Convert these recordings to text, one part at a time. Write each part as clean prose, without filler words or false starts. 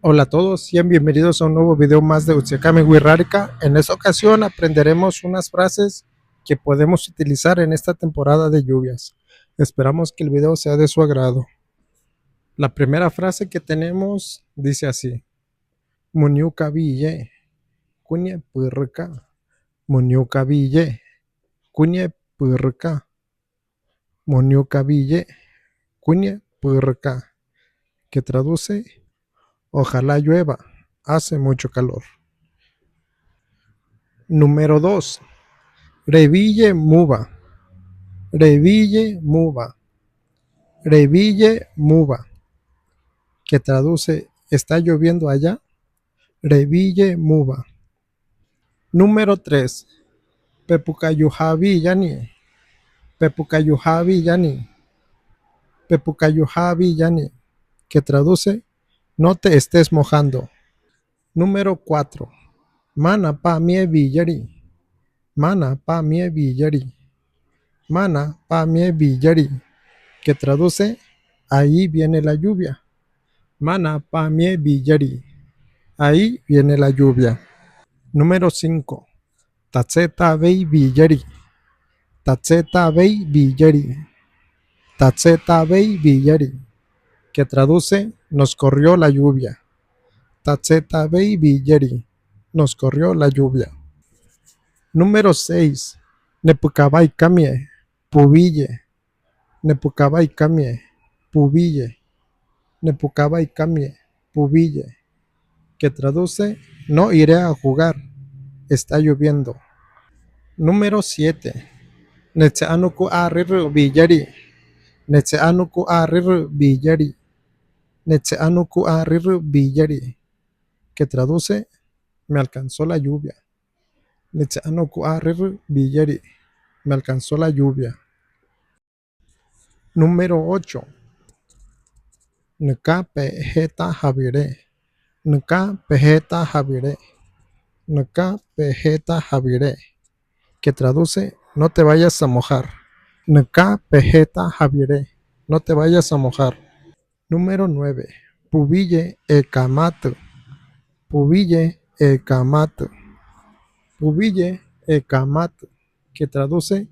Hola a todos, sean bienvenidos a un nuevo video más de Utsikami Wirrarika. En esta ocasión aprenderemos unas frases que podemos utilizar en esta temporada de lluvias. Esperamos que el video sea de su agrado. La primera frase que tenemos dice así: Munyuka bille, kunye purka. Munyuka bille, kunye purka. Munyuka bille, kunye purka. Que traduce: ojalá llueva, hace mucho calor. Número 2. Reville muva. Reville muva. Reville muva. Que traduce: ¿está lloviendo allá? Reville muva. Número 3. Pepucayujavi yani. Pepucayujavi yani. Pepucayujavi yani. Que traduce: no te estés mojando. Número 4. Mana pa mie villari. Mana pa mie villari. Mana pa mie villari. Que traduce: ahí viene la lluvia. Mana pa mie villari. Ahí viene la lluvia. Número 5. Tatseta bei villari. Tatseta bei villari. Tatseta bei villari. Que traduce: nos corrió la lluvia. Tatseta bei villari. Nos corrió la lluvia. Número 6. Nepukabai kamie. Pubille. Nepukabai kamie. Pubille. Nepukabai kamie. Pubille. Que traduce: no iré a jugar, está lloviendo. Número 7. Netseanuku arriru villari. Netseanuku arriru villari. Netseanuku arriru villari. Que traduce: me alcanzó la lluvia. Netseanuku arriru villari. Me alcanzó la lluvia. Número 8. Nuka pejeta javire. Nuka pejeta javire. Nuka pejeta javire. Que traduce: no te vayas a mojar. Nuka pejeta javire. No te vayas a mojar. Número 9. Pubille e kamatu. Pubille e kamatu. Pubille e kamatu. Que traduce: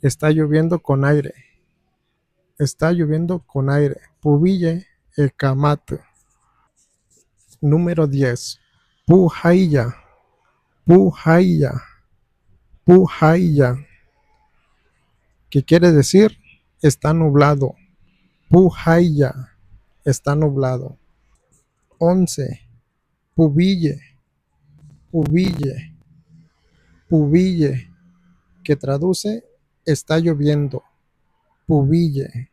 está lloviendo con aire. Está lloviendo con aire. Pubille e kamatu. Número 10. Puhaya. Puhaya. Puhaya. ¿Qué quiere decir? Está nublado. Puhaya. Está nublado. 11. Pubille. Pubille. Pubille. Que traduce: está lloviendo. Pubille.